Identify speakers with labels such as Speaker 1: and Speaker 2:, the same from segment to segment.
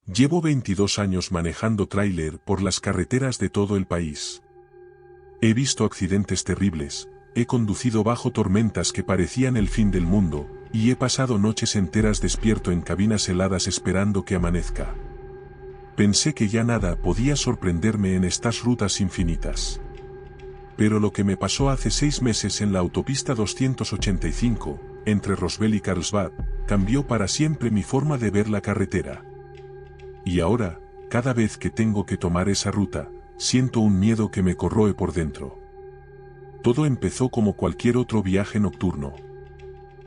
Speaker 1: Llevo 22 años manejando tráiler por las carreteras de todo el país. He visto accidentes terribles, he conducido bajo tormentas que parecían el fin del mundo, y he pasado noches enteras despierto en cabinas heladas esperando que amanezca. Pensé que ya nada podía sorprenderme en estas rutas infinitas. Pero lo que me pasó hace 6 meses en la autopista 285, entre Roswell y Carlsbad, cambió para siempre mi forma de ver la carretera. Y ahora, cada vez que tengo que tomar esa ruta, siento un miedo que me corroe por dentro. Todo empezó como cualquier otro viaje nocturno.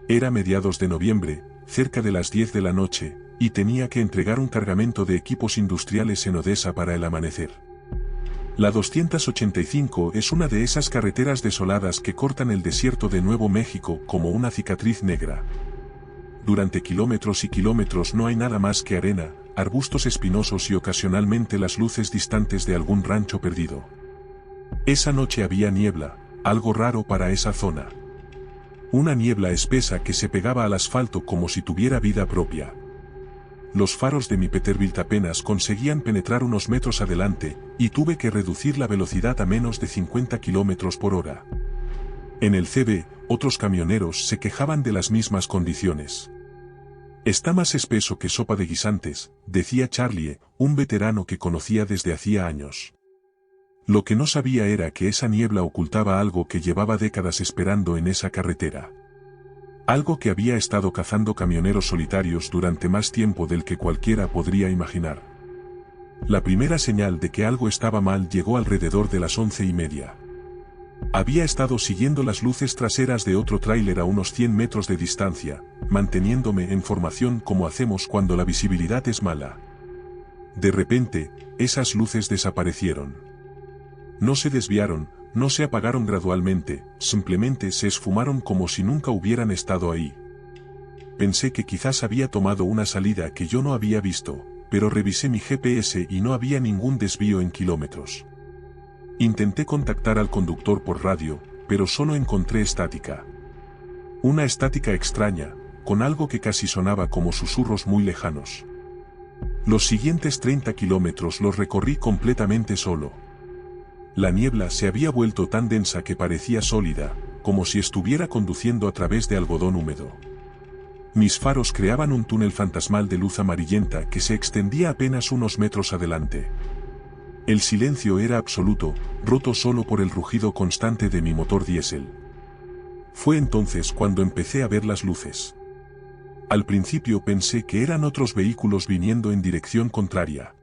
Speaker 1: Era mediados de noviembre, cerca de las 10 de la noche, y tenía que entregar un cargamento de equipos industriales en Odessa para el amanecer. La 285 es una de esas carreteras desoladas que cortan el desierto de Nuevo México como una cicatriz negra. Durante kilómetros y kilómetros no hay nada más que arena, arbustos espinosos y ocasionalmente las luces distantes de algún rancho perdido. Esa noche había niebla, algo raro para esa zona. Una niebla espesa que se pegaba al asfalto como si tuviera vida propia. Los faros de mi Peterbilt apenas conseguían penetrar unos metros adelante, y tuve que reducir la velocidad a menos de 50 km por hora. En el CB, otros camioneros se quejaban de las mismas condiciones. Está más espeso que sopa de guisantes, decía Charlie, un veterano que conocía desde hacía años. Lo que no sabía era que esa niebla ocultaba algo que llevaba décadas esperando en esa carretera. Algo que había estado cazando camioneros solitarios durante más tiempo del que cualquiera podría imaginar. La primera señal de que algo estaba mal llegó alrededor de las 11:30. Había estado siguiendo las luces traseras de otro tráiler a unos 100 metros de distancia, manteniéndome en formación como hacemos cuando la visibilidad es mala. De repente, esas luces desaparecieron. No se desviaron, no se apagaron gradualmente, simplemente se esfumaron como si nunca hubieran estado ahí. Pensé que quizás había tomado una salida que yo no había visto, pero revisé mi GPS y no había ningún desvío en kilómetros. Intenté contactar al conductor por radio, pero solo encontré estática. Una estática extraña, con algo que casi sonaba como susurros muy lejanos. Los siguientes 30 kilómetros los recorrí completamente solo. La niebla se había vuelto tan densa que parecía sólida, como si estuviera conduciendo a través de algodón húmedo. Mis faros creaban un túnel fantasmal de luz amarillenta que se extendía apenas unos metros adelante. El silencio era absoluto, roto solo por el rugido constante de mi motor diésel. Fue entonces cuando empecé a ver las luces. Al principio pensé que eran otros vehículos viniendo en dirección contraria.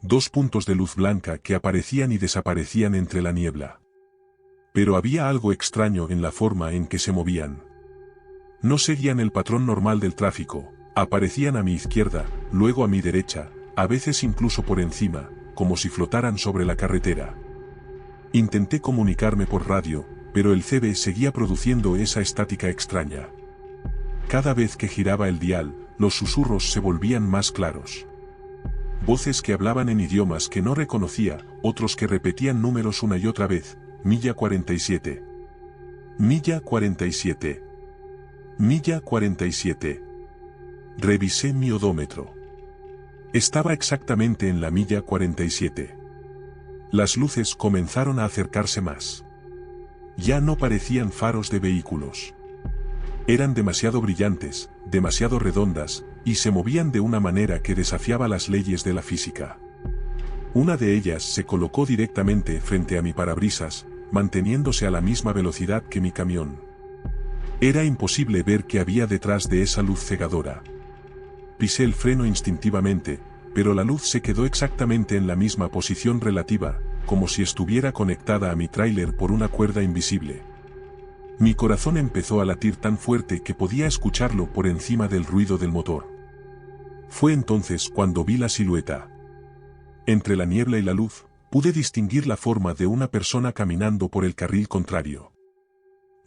Speaker 1: 2 puntos de luz blanca que aparecían y desaparecían entre la niebla. Pero había algo extraño en la forma en que se movían. No seguían el patrón normal del tráfico, aparecían a mi izquierda, luego a mi derecha, a veces incluso por encima, como si flotaran sobre la carretera. Intenté comunicarme por radio, pero el CB seguía produciendo esa estática extraña. Cada vez que giraba el dial, los susurros se volvían más claros. Voces que hablaban en idiomas que no reconocía, otros que repetían números una y otra vez, milla 47. Milla 47. Milla 47. Revisé mi odómetro. Estaba exactamente en la milla 47. Las luces comenzaron a acercarse más. Ya no parecían faros de vehículos. Eran demasiado brillantes, demasiado redondas, y se movían de una manera que desafiaba las leyes de la física. Una de ellas se colocó directamente frente a mi parabrisas, manteniéndose a la misma velocidad que mi camión. Era imposible ver qué había detrás de esa luz cegadora. Pisé el freno instintivamente, pero la luz se quedó exactamente en la misma posición relativa, como si estuviera conectada a mi tráiler por una cuerda invisible. Mi corazón empezó a latir tan fuerte que podía escucharlo por encima del ruido del motor. Fue entonces cuando vi la silueta. Entre la niebla y la luz, pude distinguir la forma de una persona caminando por el carril contrario.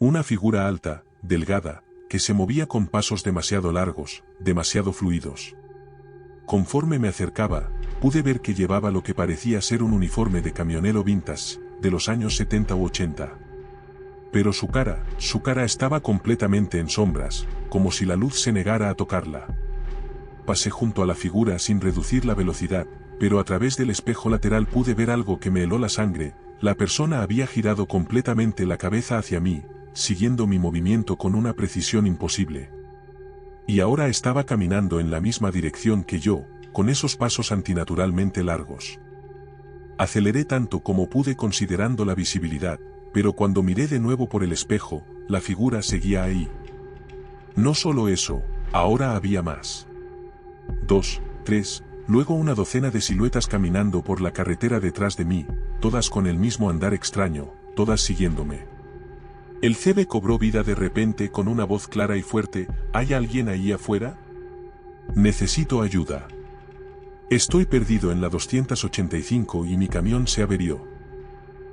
Speaker 1: Una figura alta, delgada, que se movía con pasos demasiado largos, demasiado fluidos. Conforme me acercaba, pude ver que llevaba lo que parecía ser un uniforme de camionero vintage, de los años 70 u 80. Pero su cara estaba completamente en sombras, como si la luz se negara a tocarla. pasé junto a la figura sin reducir la velocidad, pero a través del espejo lateral pude ver algo que me heló la sangre. La persona había girado completamente la cabeza hacia mí, siguiendo mi movimiento con una precisión imposible. Y ahora estaba caminando en la misma dirección que yo, con esos pasos antinaturalmente largos. Aceleré tanto como pude considerando la visibilidad, pero cuando miré de nuevo por el espejo, la figura seguía ahí. No solo eso, ahora había más. 2, 3, luego una docena de siluetas caminando por la carretera detrás de mí, todas con el mismo andar extraño, todas siguiéndome. El CB cobró vida de repente con una voz clara y fuerte: ¿hay alguien ahí afuera? Necesito ayuda. Estoy perdido en la 285 y mi camión se averió.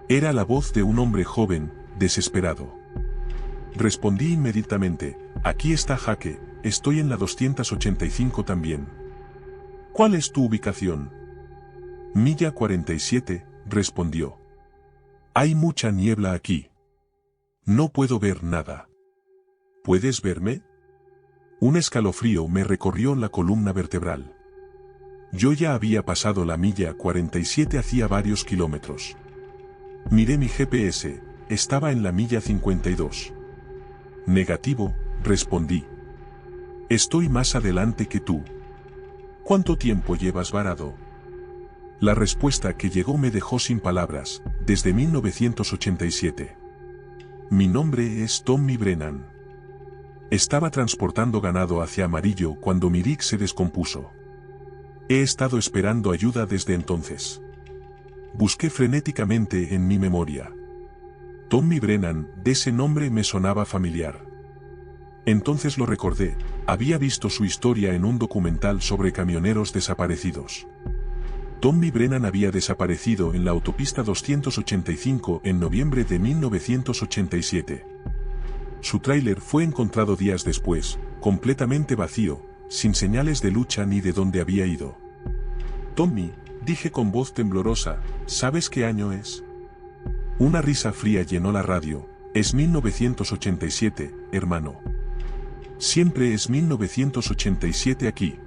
Speaker 1: Era la voz de un hombre joven, desesperado. Respondí inmediatamente: aquí está Jake, estoy en la 285 también. ¿Cuál es tu ubicación? Milla 47, respondió. Hay mucha niebla aquí. No puedo ver nada. ¿Puedes verme? Un escalofrío me recorrió la columna vertebral. Yo ya había pasado la milla 47 hacía varios kilómetros. Miré mi GPS, estaba en la milla 52. Negativo, respondí. Estoy más adelante que tú. ¿Cuánto tiempo llevas varado? La respuesta que llegó me dejó sin palabras: desde 1987. Mi nombre es Tommy Brennan. Estaba transportando ganado hacia Amarillo cuando mi rig se descompuso. He estado esperando ayuda desde entonces. Busqué frenéticamente en mi memoria. Tommy Brennan, de ese nombre me sonaba familiar. Entonces lo recordé, había visto su historia en un documental sobre camioneros desaparecidos. Tommy Brennan había desaparecido en la autopista 285 en noviembre de 1987. Su tráiler fue encontrado días después, completamente vacío, sin señales de lucha ni de dónde había ido. Tommy, dije con voz temblorosa, ¿sabes qué año es? Una risa fría llenó la radio: es 1987, hermano. Siempre es 1987 aquí.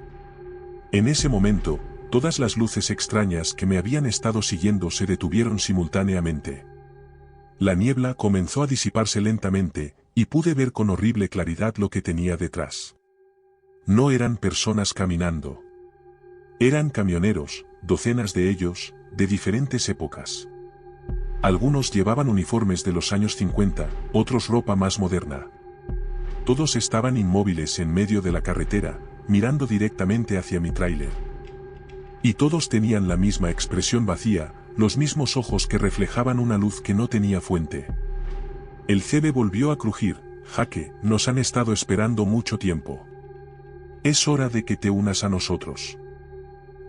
Speaker 1: En ese momento, todas las luces extrañas que me habían estado siguiendo se detuvieron simultáneamente. La niebla comenzó a disiparse lentamente, y pude ver con horrible claridad lo que tenía detrás. No eran personas caminando. Eran camioneros, docenas de ellos, de diferentes épocas. Algunos llevaban uniformes de los años 50, otros ropa más moderna. Todos estaban inmóviles en medio de la carretera, mirando directamente hacia mi tráiler. Y todos tenían la misma expresión vacía, los mismos ojos que reflejaban una luz que no tenía fuente. El CB volvió a crujir: Jake, nos han estado esperando mucho tiempo. Es hora de que te unas a nosotros.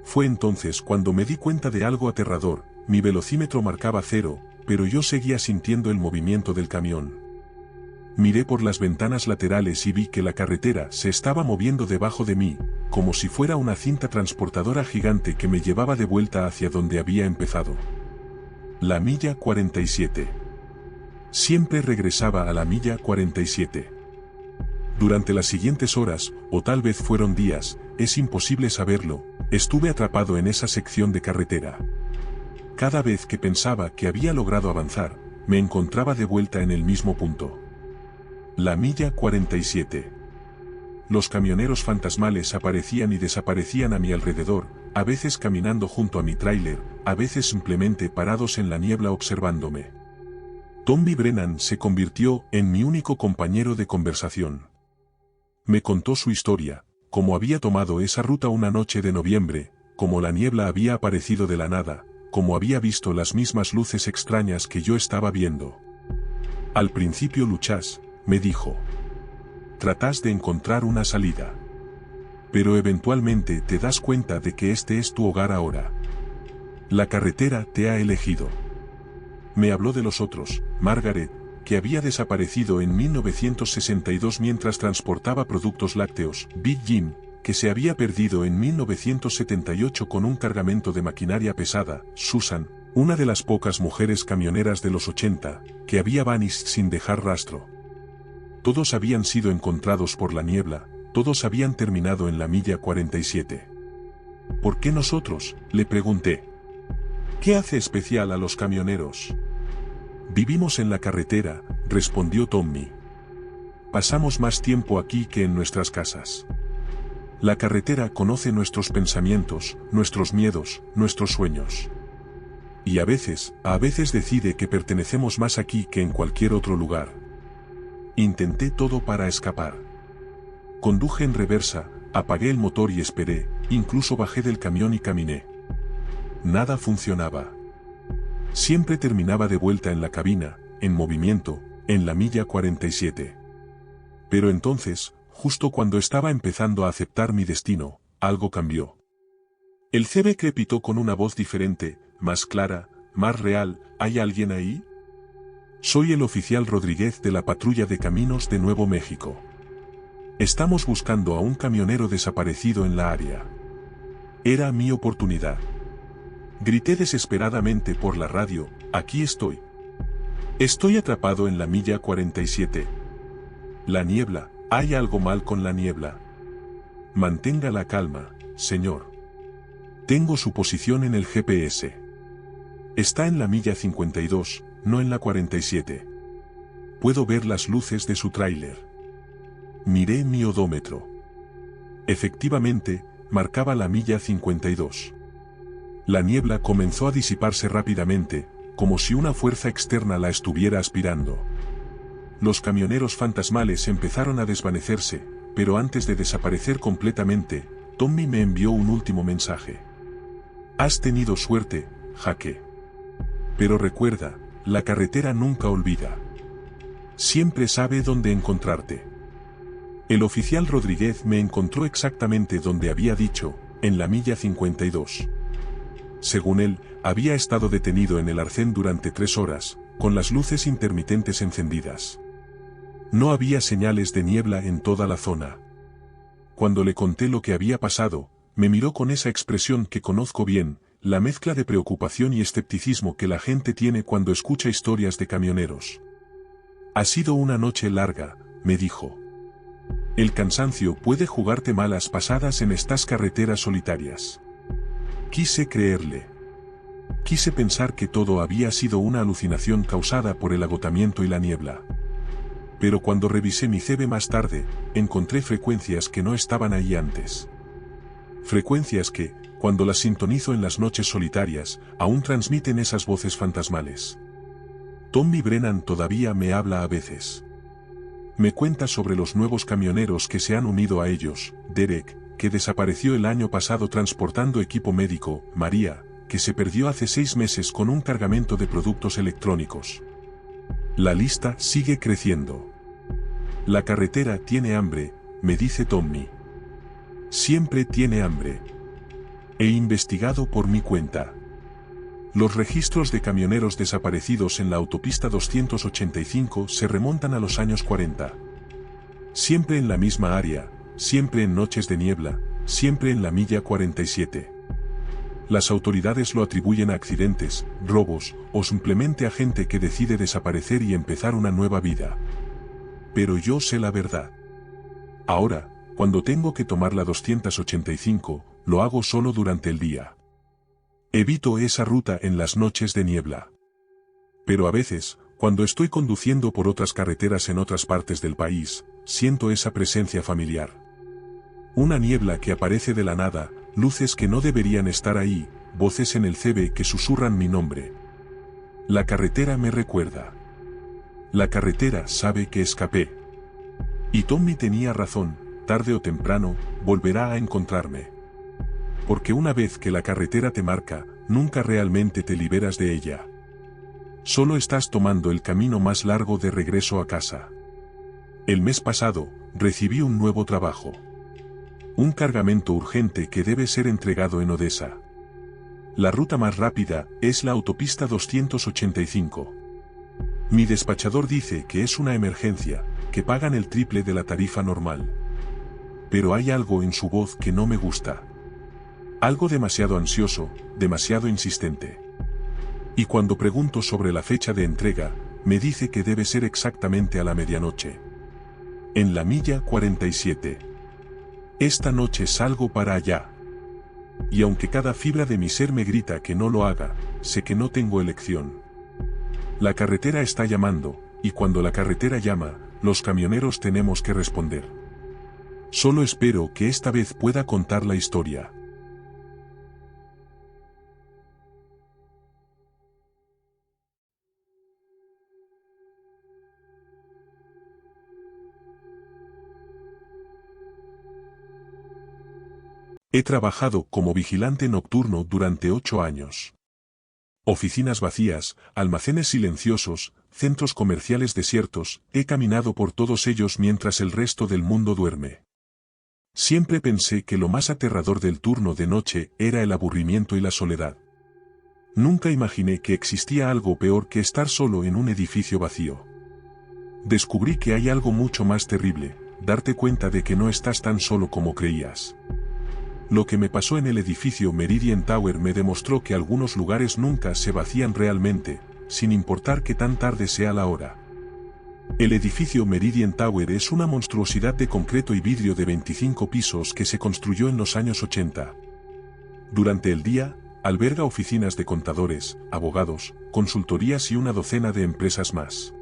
Speaker 1: Fue entonces cuando me di cuenta de algo aterrador: mi velocímetro marcaba 0, pero yo seguía sintiendo el movimiento del camión. Miré por las ventanas laterales y vi que la carretera se estaba moviendo debajo de mí, como si fuera una cinta transportadora gigante que me llevaba de vuelta hacia donde había empezado. La milla 47. Siempre regresaba a la milla 47. Durante las siguientes horas, o tal vez fueron días, es imposible saberlo, estuve atrapado en esa sección de carretera. Cada vez que pensaba que había logrado avanzar, me encontraba de vuelta en el mismo punto. La milla 47. Los camioneros fantasmales aparecían y desaparecían a mi alrededor, a veces caminando junto a mi tráiler, a veces simplemente parados en la niebla observándome. Tommy Brennan se convirtió en mi único compañero de conversación. Me contó su historia, cómo había tomado esa ruta una noche de noviembre, cómo la niebla había aparecido de la nada, cómo había visto las mismas luces extrañas que yo estaba viendo. Al principio luchás, me dijo. Tratás de encontrar una salida. Pero eventualmente te das cuenta de que este es tu hogar ahora. La carretera te ha elegido. Me habló de los otros: Margaret, que había desaparecido en 1962 mientras transportaba productos lácteos; Big Jim, que se había perdido en 1978 con un cargamento de maquinaria pesada; Susan, una de las pocas mujeres camioneras de los 80, que había vanished sin dejar rastro. Todos habían sido encontrados por la niebla, todos habían terminado en la milla 47. ¿Por qué nosotros?, le pregunté. ¿Qué hace especial a los camioneros? Vivimos en la carretera, respondió Tommy. Pasamos más tiempo aquí que en nuestras casas. La carretera conoce nuestros pensamientos, nuestros miedos, nuestros sueños. Y a veces decide que pertenecemos más aquí que en cualquier otro lugar. Intenté todo para escapar. Conduje en reversa, apagué el motor y esperé, incluso bajé del camión y caminé. Nada funcionaba. Siempre terminaba de vuelta en la cabina, en movimiento, en la milla 47. Pero entonces, justo cuando estaba empezando a aceptar mi destino, algo cambió. El CB crepitó con una voz diferente, más clara, más real. ¿Hay alguien ahí? Soy el oficial Rodríguez de la Patrulla de Caminos de Nuevo México. Estamos buscando a un camionero desaparecido en la área. Era mi oportunidad. Grité desesperadamente por la radio, aquí estoy. Estoy atrapado en la milla 47. La niebla, hay algo mal con la niebla. Mantenga la calma, señor. Tengo su posición en el GPS. Está en la milla 52, no en la 47. Puedo ver las luces de su tráiler. Miré mi odómetro. Efectivamente, marcaba la milla 52. La niebla comenzó a disiparse rápidamente, como si una fuerza externa la estuviera aspirando. Los camioneros fantasmales empezaron a desvanecerse, pero antes de desaparecer completamente, Tommy me envió un último mensaje. Has tenido suerte, Jaque. Pero recuerda, la carretera nunca olvida. Siempre sabe dónde encontrarte. El oficial Rodríguez me encontró exactamente donde había dicho, en la milla 52. Según él, había estado detenido en el arcén durante 3 horas, con las luces intermitentes encendidas. No había señales de niebla en toda la zona. Cuando le conté lo que había pasado, me miró con esa expresión que conozco bien, la mezcla de preocupación y escepticismo que la gente tiene cuando escucha historias de camioneros. Ha sido una noche larga, me dijo. El cansancio puede jugarte malas pasadas en estas carreteras solitarias. Quise creerle. Quise pensar que todo había sido una alucinación causada por el agotamiento y la niebla. Pero cuando revisé mi CB más tarde, encontré frecuencias que no estaban ahí antes. Frecuencias que, cuando las sintonizo en las noches solitarias, aún transmiten esas voces fantasmales. Tommy Brennan todavía me habla a veces. Me cuenta sobre los nuevos camioneros que se han unido a ellos, Derek, que desapareció el año pasado transportando equipo médico, María, que se perdió hace 6 meses con un cargamento de productos electrónicos. La lista sigue creciendo. La carretera tiene hambre, me dice Tommy. Siempre tiene hambre. He investigado por mi cuenta. Los registros de camioneros desaparecidos en la autopista 285 se remontan a los años 40. Siempre en la misma área, siempre en noches de niebla, siempre en la milla 47. Las autoridades lo atribuyen a accidentes, robos, o simplemente a gente que decide desaparecer y empezar una nueva vida. Pero yo sé la verdad. Ahora, cuando tengo que tomar la 285, lo hago solo durante el día. Evito esa ruta en las noches de niebla. Pero a veces, cuando estoy conduciendo por otras carreteras en otras partes del país, siento esa presencia familiar. Una niebla que aparece de la nada, luces que no deberían estar ahí, voces en el CB que susurran mi nombre. La carretera me recuerda. La carretera sabe que escapé. Y Tommy tenía razón, tarde o temprano, volverá a encontrarme. Porque una vez que la carretera te marca, nunca realmente te liberas de ella. Solo estás tomando el camino más largo de regreso a casa. El mes pasado, recibí un nuevo trabajo. Un cargamento urgente que debe ser entregado en Odessa. La ruta más rápida es la autopista 285. Mi despachador dice que es una emergencia, que pagan el triple de la tarifa normal. Pero hay algo en su voz que no me gusta. Algo demasiado ansioso, demasiado insistente. Y cuando pregunto sobre la fecha de entrega, me dice que debe ser exactamente a la medianoche. En la milla 47. Esta noche salgo para allá. Y aunque cada fibra de mi ser me grita que no lo haga, sé que no tengo elección. La carretera está llamando, y cuando la carretera llama, los camioneros tenemos que responder. Solo espero que esta vez pueda contar la historia. He trabajado como vigilante nocturno durante 8 años. Oficinas vacías, almacenes silenciosos, centros comerciales desiertos, he caminado por todos ellos mientras el resto del mundo duerme. Siempre pensé que lo más aterrador del turno de noche era el aburrimiento y la soledad. Nunca imaginé que existía algo peor que estar solo en un edificio vacío. Descubrí que hay algo mucho más terrible, darte cuenta de que no estás tan solo como creías. Lo que me pasó en el edificio Meridian Tower me demostró que algunos lugares nunca se vacían realmente, sin importar que tan tarde sea la hora. El edificio Meridian Tower es una monstruosidad de concreto y vidrio de 25 pisos que se construyó en los años 80. Durante el día, alberga oficinas de contadores, abogados, consultorías y una docena de empresas más.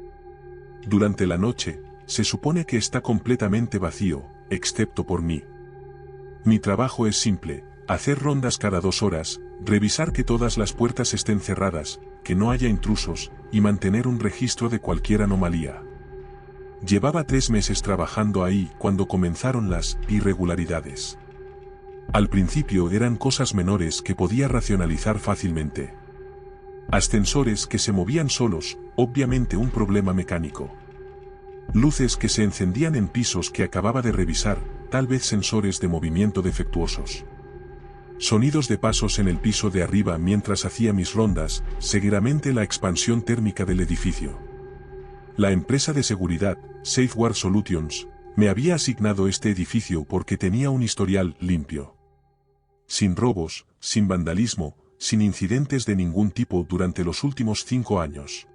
Speaker 1: Durante la noche, se supone que está completamente vacío, excepto por mí. Mi trabajo es simple, hacer rondas cada 2 horas, revisar que todas las puertas estén cerradas, que no haya intrusos, y mantener un registro de cualquier anomalía. Llevaba 3 meses trabajando ahí cuando comenzaron las irregularidades. Al principio eran cosas menores que podía racionalizar fácilmente. Ascensores que se movían solos, obviamente un problema mecánico. Luces que se encendían en pisos que acababa de revisar, tal vez sensores de movimiento defectuosos. Sonidos de pasos en el piso de arriba mientras hacía mis rondas, seguidamente la expansión térmica del edificio. La empresa de seguridad, Safeguard Solutions, me había asignado este edificio porque tenía un historial limpio. Sin robos, sin vandalismo, sin incidentes de ningún tipo durante los últimos 5 años.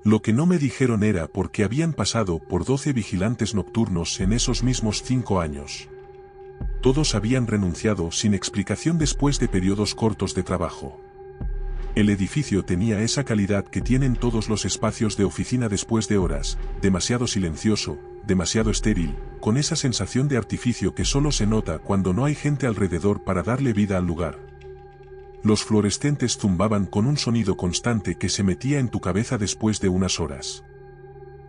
Speaker 1: Lo que no me dijeron era por qué habían pasado por 12 vigilantes nocturnos en esos mismos 5 años. Todos habían renunciado sin explicación después de periodos cortos de trabajo. El edificio tenía esa calidad que tienen todos los espacios de oficina después de horas, demasiado silencioso, demasiado estéril, con esa sensación de artificio que solo se nota cuando no hay gente alrededor para darle vida al lugar. Los fluorescentes zumbaban con un sonido constante que se metía en tu cabeza después de unas horas.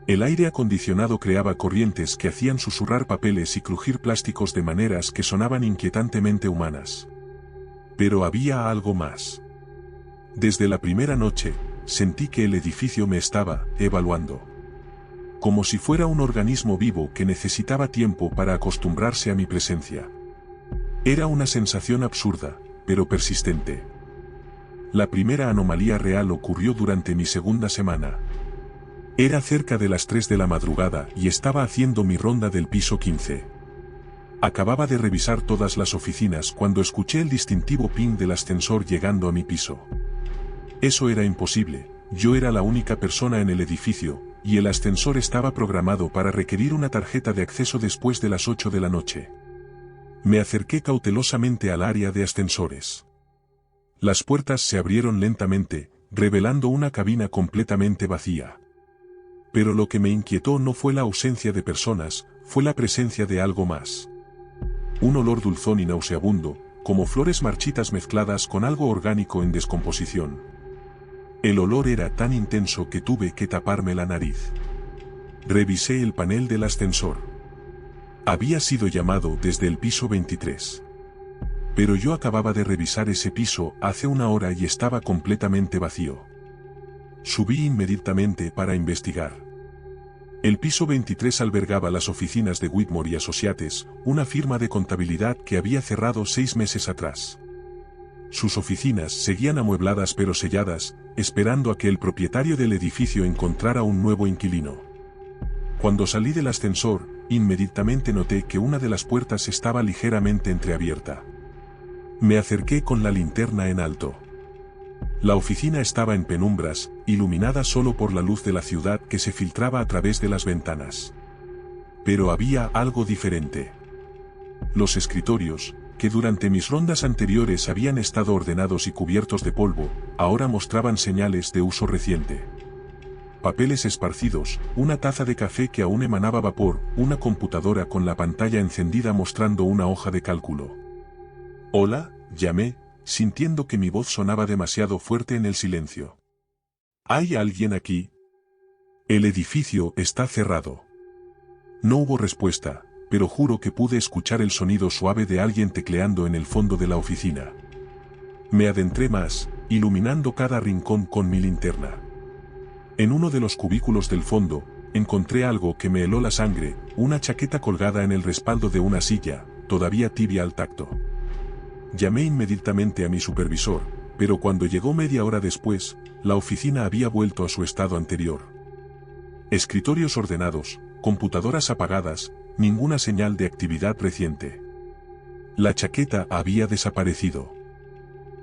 Speaker 1: El aire acondicionado creaba corrientes que hacían susurrar papeles y crujir plásticos de maneras que sonaban inquietantemente humanas. Pero había algo más. Desde la primera noche, sentí que el edificio me estaba evaluando. Como si fuera un organismo vivo que necesitaba tiempo para acostumbrarse a mi presencia. Era una sensación absurda, pero persistente. La primera anomalía real ocurrió durante mi segunda semana. Era cerca de las 3 de la madrugada y estaba haciendo mi ronda del piso 15. Acababa de revisar todas las oficinas cuando escuché el distintivo ping del ascensor llegando a mi piso. Eso era imposible, yo era la única persona en el edificio, y el ascensor estaba programado para requerir una tarjeta de acceso después de las 8 de la noche. Me acerqué cautelosamente al área de ascensores. Las puertas se abrieron lentamente, revelando una cabina completamente vacía. Pero lo que me inquietó no fue la ausencia de personas, fue la presencia de algo más. Un olor dulzón y nauseabundo, como flores marchitas mezcladas con algo orgánico en descomposición. El olor era tan intenso que tuve que taparme la nariz. Revisé el panel del ascensor. Había sido llamado desde el piso 23. Pero yo acababa de revisar ese piso hace 1 hora y estaba completamente vacío. Subí inmediatamente para investigar. El piso 23 albergaba las oficinas de Whitmore y Associates, una firma de contabilidad que había cerrado 6 meses atrás. Sus oficinas seguían amuebladas pero selladas, esperando a que el propietario del edificio encontrara un nuevo inquilino. Cuando salí del ascensor, inmediatamente noté que una de las puertas estaba ligeramente entreabierta. Me acerqué con la linterna en alto. La oficina estaba en penumbras, iluminada solo por la luz de la ciudad que se filtraba a través de las ventanas. Pero había algo diferente. Los escritorios, que durante mis rondas anteriores habían estado ordenados y cubiertos de polvo, ahora mostraban señales de uso reciente. Papeles esparcidos, una taza de café que aún emanaba vapor, una computadora con la pantalla encendida mostrando una hoja de cálculo. «Hola», llamé, sintiendo que mi voz sonaba demasiado fuerte en el silencio. «¿Hay alguien aquí?» «El edificio está cerrado». No hubo respuesta, pero juro que pude escuchar el sonido suave de alguien tecleando en el fondo de la oficina. Me adentré más, iluminando cada rincón con mi linterna. En uno de los cubículos del fondo, encontré algo que me heló la sangre, una chaqueta colgada en el respaldo de una silla, todavía tibia al tacto. Llamé inmediatamente a mi supervisor, pero cuando llegó media hora después, la oficina había vuelto a su estado anterior. Escritorios ordenados, computadoras apagadas, ninguna señal de actividad reciente. La chaqueta había desaparecido.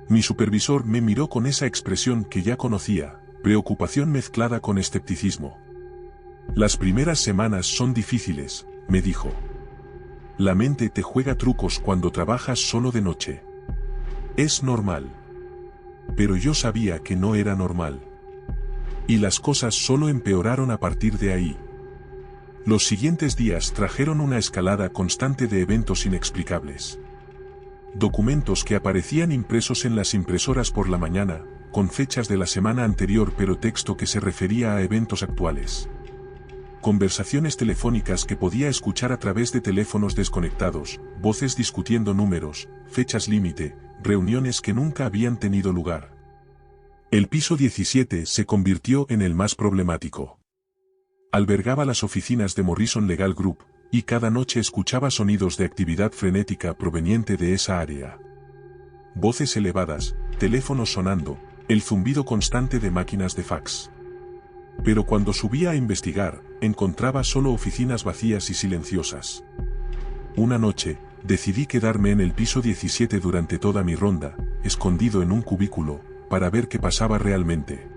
Speaker 1: Mi supervisor me miró con esa expresión que ya conocía, preocupación mezclada con escepticismo. «Las primeras semanas son difíciles», me dijo. «La mente te juega trucos cuando trabajas solo de noche. Es normal». Pero yo sabía que no era normal. Y las cosas solo empeoraron a partir de ahí. Los siguientes días trajeron una escalada constante de eventos inexplicables. Documentos que aparecían impresos en las impresoras por la mañana, con fechas de la semana anterior pero texto que se refería a eventos actuales. Conversaciones telefónicas que podía escuchar a través de teléfonos desconectados, voces discutiendo números, fechas límite, reuniones que nunca habían tenido lugar. El piso 17 se convirtió en el más problemático. Albergaba las oficinas de Morrison Legal Group, y cada noche escuchaba sonidos de actividad frenética proveniente de esa área. Voces elevadas, teléfonos sonando, el zumbido constante de máquinas de fax. Pero cuando subía a investigar, encontraba solo oficinas vacías y silenciosas. Una noche, decidí quedarme en el piso 17 durante toda mi ronda, escondido en un cubículo, para ver qué pasaba realmente.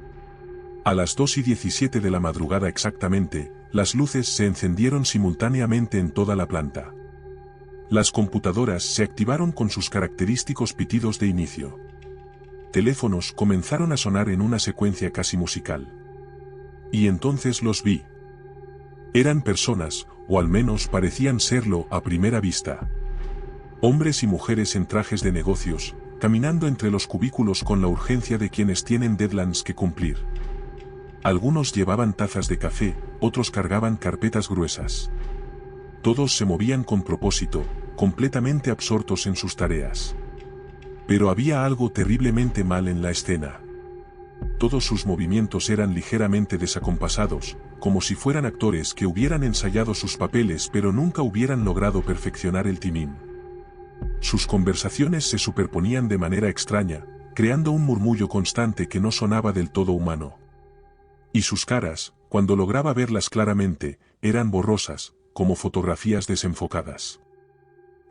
Speaker 1: A las 2:17 de la madrugada exactamente, las luces se encendieron simultáneamente en toda la planta. Las computadoras se activaron con sus característicos pitidos de inicio. Teléfonos comenzaron a sonar en una secuencia casi musical. Y entonces los vi. Eran personas, o al menos parecían serlo a primera vista. Hombres y mujeres en trajes de negocios, caminando entre los cubículos con la urgencia de quienes tienen deadlines que cumplir. Algunos llevaban tazas de café, otros cargaban carpetas gruesas. Todos se movían con propósito, completamente absortos en sus tareas. Pero había algo terriblemente mal en la escena. Todos sus movimientos eran ligeramente desacompasados, como si fueran actores que hubieran ensayado sus papeles pero nunca hubieran logrado perfeccionar el timing. Sus conversaciones se superponían de manera extraña, creando un murmullo constante que no sonaba del todo humano. Y sus caras, cuando lograba verlas claramente, eran borrosas, como fotografías desenfocadas.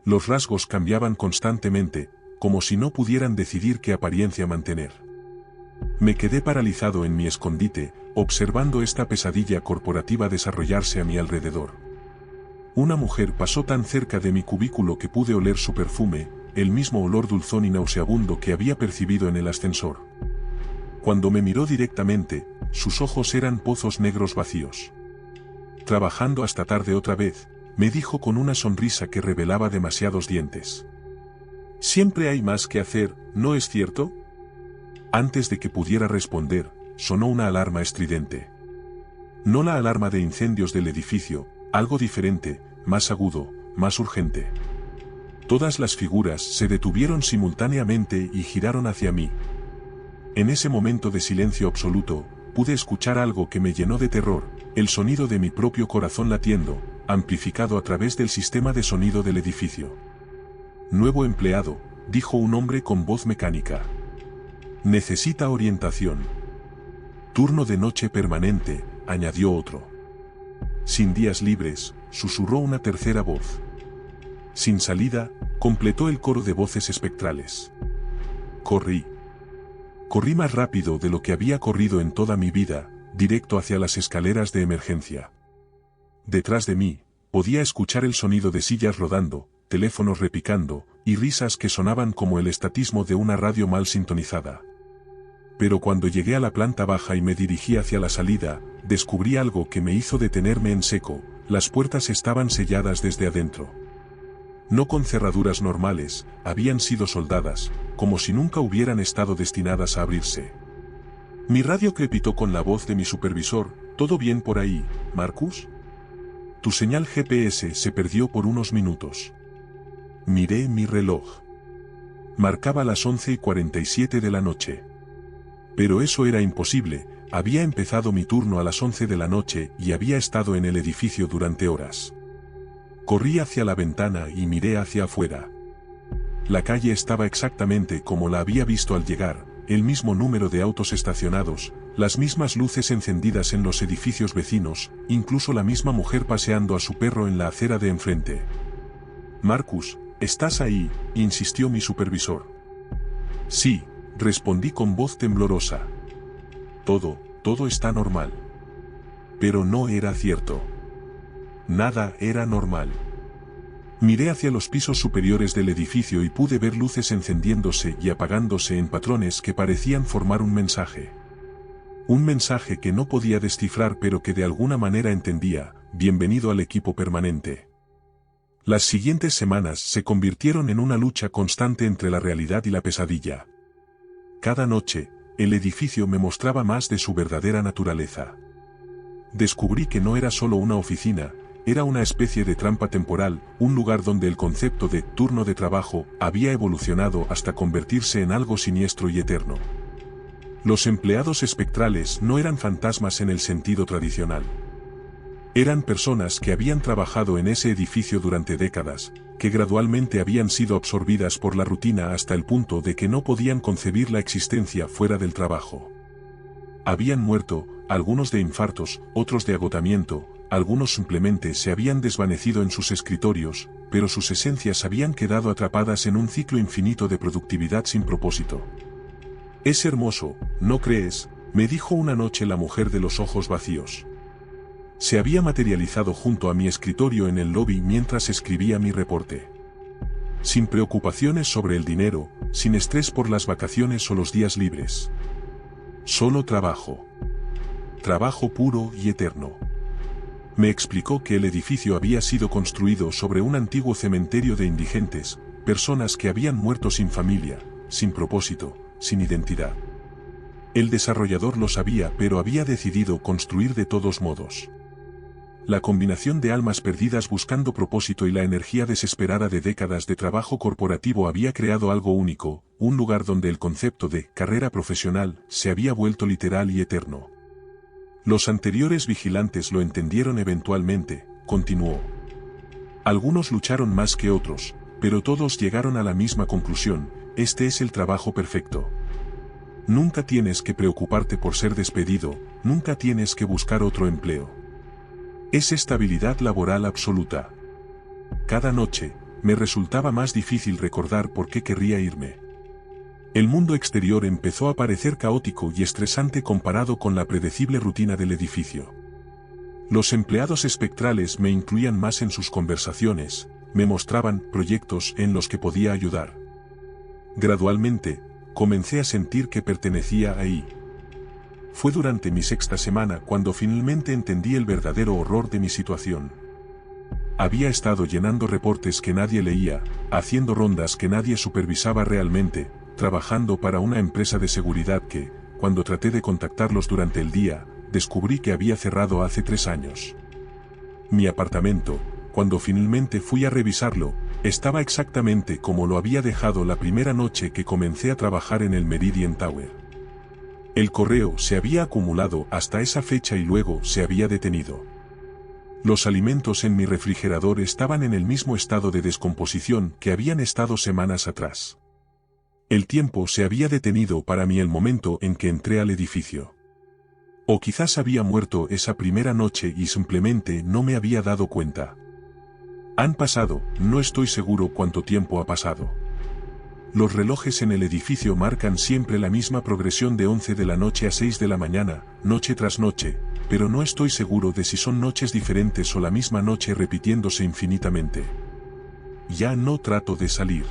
Speaker 1: Los rasgos cambiaban constantemente, como si no pudieran decidir qué apariencia mantener. Me quedé paralizado en mi escondite, observando esta pesadilla corporativa desarrollarse a mi alrededor. Una mujer pasó tan cerca de mi cubículo que pude oler su perfume, el mismo olor dulzón y nauseabundo que había percibido en el ascensor. Cuando me miró directamente, sus ojos eran pozos negros vacíos. «Trabajando hasta tarde otra vez», me dijo con una sonrisa que revelaba demasiados dientes. «Siempre hay más que hacer, ¿no es cierto?». Antes de que pudiera responder, sonó una alarma estridente. No la alarma de incendios del edificio, algo diferente, más agudo, más urgente. Todas las figuras se detuvieron simultáneamente y giraron hacia mí. En ese momento de silencio absoluto, pude escuchar algo que me llenó de terror, el sonido de mi propio corazón latiendo, amplificado a través del sistema de sonido del edificio. «Nuevo empleado», dijo un hombre con voz mecánica. «Necesita orientación». «Turno de noche permanente», añadió otro. «Sin días libres», susurró una tercera voz. «Sin salida», completó el coro de voces espectrales. Corrí. Corrí más rápido de lo que había corrido en toda mi vida, directo hacia las escaleras de emergencia. Detrás de mí, podía escuchar el sonido de sillas rodando, teléfonos repicando, y risas que sonaban como el estatismo de una radio mal sintonizada. Pero cuando llegué a la planta baja y me dirigí hacia la salida, descubrí algo que me hizo detenerme en seco: las puertas estaban selladas desde adentro. No con cerraduras normales, habían sido soldadas, como si nunca hubieran estado destinadas a abrirse. Mi radio crepitó con la voz de mi supervisor: ¿todo bien por ahí, Marcus? Tu señal GPS se perdió por unos minutos. Miré mi reloj. Marcaba las 11:47 de la noche. Pero eso era imposible, había empezado mi turno a las 11 de la noche y había estado en el edificio durante horas. Corrí hacia la ventana y miré hacia afuera. La calle estaba exactamente como la había visto al llegar: el mismo número de autos estacionados, las mismas luces encendidas en los edificios vecinos, incluso la misma mujer paseando a su perro en la acera de enfrente. Marcus, ¿estás ahí?, insistió mi supervisor. Sí, respondí con voz temblorosa. Todo está normal. Pero no era cierto. Nada era normal. Miré hacia los pisos superiores del edificio y pude ver luces encendiéndose y apagándose en patrones que parecían formar un mensaje. Un mensaje que no podía descifrar, pero que de alguna manera entendía: bienvenido al equipo permanente. Las siguientes semanas se convirtieron en una lucha constante entre la realidad y la pesadilla. Cada noche, el edificio me mostraba más de su verdadera naturaleza. Descubrí que no era solo una oficina, era una especie de trampa temporal, un lugar donde el concepto de turno de trabajo había evolucionado hasta convertirse en algo siniestro y eterno. Los empleados espectrales no eran fantasmas en el sentido tradicional. Eran personas que habían trabajado en ese edificio durante décadas, que gradualmente habían sido absorbidas por la rutina hasta el punto de que no podían concebir la existencia fuera del trabajo. Habían muerto, algunos de infartos, otros de agotamiento, algunos simplemente se habían desvanecido en sus escritorios, pero sus esencias habían quedado atrapadas en un ciclo infinito de productividad sin propósito. Es hermoso, ¿no crees?, me dijo una noche la mujer de los ojos vacíos. Se había materializado junto a mi escritorio en el lobby mientras escribía mi reporte. Sin preocupaciones sobre el dinero, sin estrés por las vacaciones o los días libres. Solo trabajo. Trabajo puro y eterno. Me explicó que el edificio había sido construido sobre un antiguo cementerio de indigentes, personas que habían muerto sin familia, sin propósito, sin identidad. El desarrollador lo sabía, pero había decidido construir de todos modos. La combinación de almas perdidas buscando propósito y la energía desesperada de décadas de trabajo corporativo había creado algo único, un lugar donde el concepto de carrera profesional se había vuelto literal y eterno. Los anteriores vigilantes lo entendieron eventualmente, continuó. Algunos lucharon más que otros, pero todos llegaron a la misma conclusión: este es el trabajo perfecto. Nunca tienes que preocuparte por ser despedido, nunca tienes que buscar otro empleo. Es estabilidad laboral absoluta. Cada noche, me resultaba más difícil recordar por qué querría irme. El mundo exterior empezó a parecer caótico y estresante comparado con la predecible rutina del edificio. Los empleados espectrales me incluían más en sus conversaciones, me mostraban proyectos en los que podía ayudar. Gradualmente, comencé a sentir que pertenecía ahí. Fue durante mi sexta semana cuando finalmente entendí el verdadero horror de mi situación. Había estado llenando reportes que nadie leía, haciendo rondas que nadie supervisaba realmente, trabajando para una empresa de seguridad que, cuando traté de contactarlos durante el día, descubrí que había cerrado hace 3 años. Mi apartamento, cuando finalmente fui a revisarlo, estaba exactamente como lo había dejado la primera noche que comencé a trabajar en el Meridian Tower. El correo se había acumulado hasta esa fecha y luego se había detenido. Los alimentos en mi refrigerador estaban en el mismo estado de descomposición que habían estado semanas atrás. El tiempo se había detenido para mí el momento en que entré al edificio. O quizás había muerto esa primera noche y simplemente no me había dado cuenta. Han pasado, no estoy seguro cuánto tiempo ha pasado. Los relojes en el edificio marcan siempre la misma progresión de 11 de la noche a 6 de la mañana, noche tras noche, pero no estoy seguro de si son noches diferentes o la misma noche repitiéndose infinitamente. Ya no trato de salir.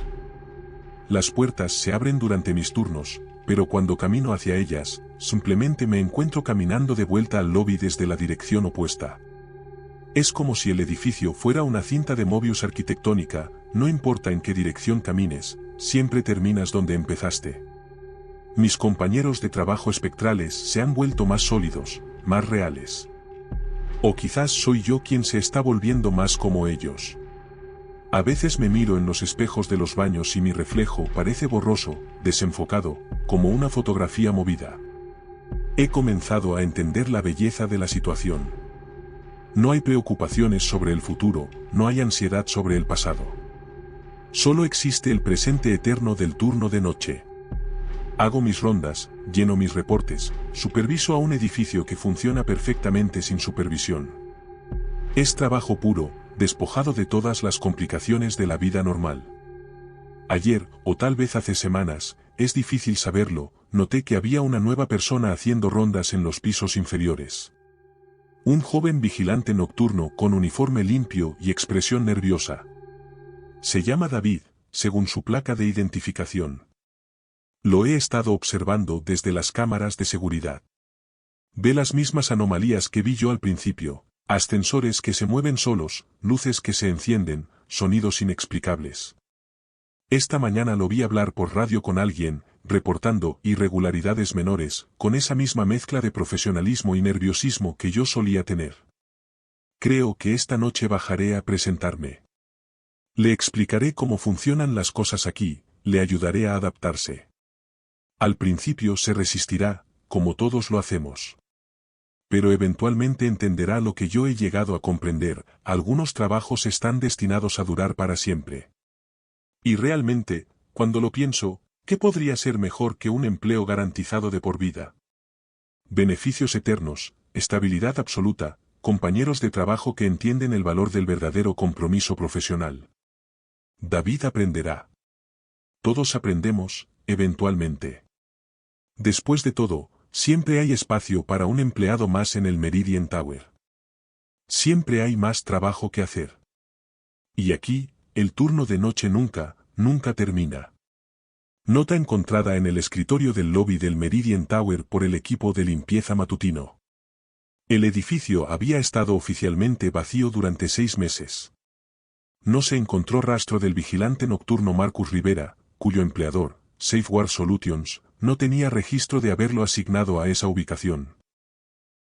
Speaker 1: Las puertas se abren durante mis turnos, pero cuando camino hacia ellas, simplemente me encuentro caminando de vuelta al lobby desde la dirección opuesta. Es como si el edificio fuera una cinta de Mobius arquitectónica, no importa en qué dirección camines, siempre terminas donde empezaste. Mis compañeros de trabajo espectrales se han vuelto más sólidos, más reales. O quizás soy yo quien se está volviendo más como ellos. A veces me miro en los espejos de los baños y mi reflejo parece borroso, desenfocado, como una fotografía movida. He comenzado a entender la belleza de la situación. No hay preocupaciones sobre el futuro, no hay ansiedad sobre el pasado. Solo existe el presente eterno del turno de noche. Hago mis rondas, lleno mis reportes, superviso a un edificio que funciona perfectamente sin supervisión. Es trabajo puro, despojado de todas las complicaciones de la vida normal. Ayer, o tal vez hace semanas, es difícil saberlo, noté que había una nueva persona haciendo rondas en los pisos inferiores. Un joven vigilante nocturno con uniforme limpio y expresión nerviosa. Se llama David, según su placa de identificación. Lo he estado observando desde las cámaras de seguridad. Ve las mismas anomalías que vi yo al principio. Ascensores que se mueven solos, luces que se encienden, sonidos inexplicables. Esta mañana lo vi hablar por radio con alguien, reportando irregularidades menores, con esa misma mezcla de profesionalismo y nerviosismo que yo solía tener. Creo que esta noche bajaré a presentarme. Le explicaré cómo funcionan las cosas aquí, le ayudaré a adaptarse. Al principio se resistirá, como todos lo hacemos. Pero eventualmente entenderá lo que yo he llegado a comprender, algunos trabajos están destinados a durar para siempre. Y realmente, cuando lo pienso, ¿qué podría ser mejor que un empleo garantizado de por vida? Beneficios eternos, estabilidad absoluta, compañeros de trabajo que entienden el valor del verdadero compromiso profesional. David aprenderá. Todos aprendemos, eventualmente. Después de todo, siempre hay espacio para un empleado más en el Meridian Tower. Siempre hay más trabajo que hacer. Y aquí, el turno de noche nunca termina. Nota encontrada en el escritorio del lobby del Meridian Tower por el equipo de limpieza matutino. El edificio había estado oficialmente vacío durante 6 meses. No se encontró rastro del vigilante nocturno Marcus Rivera, cuyo empleador, Safeward Solutions, no tenía registro de haberlo asignado a esa ubicación.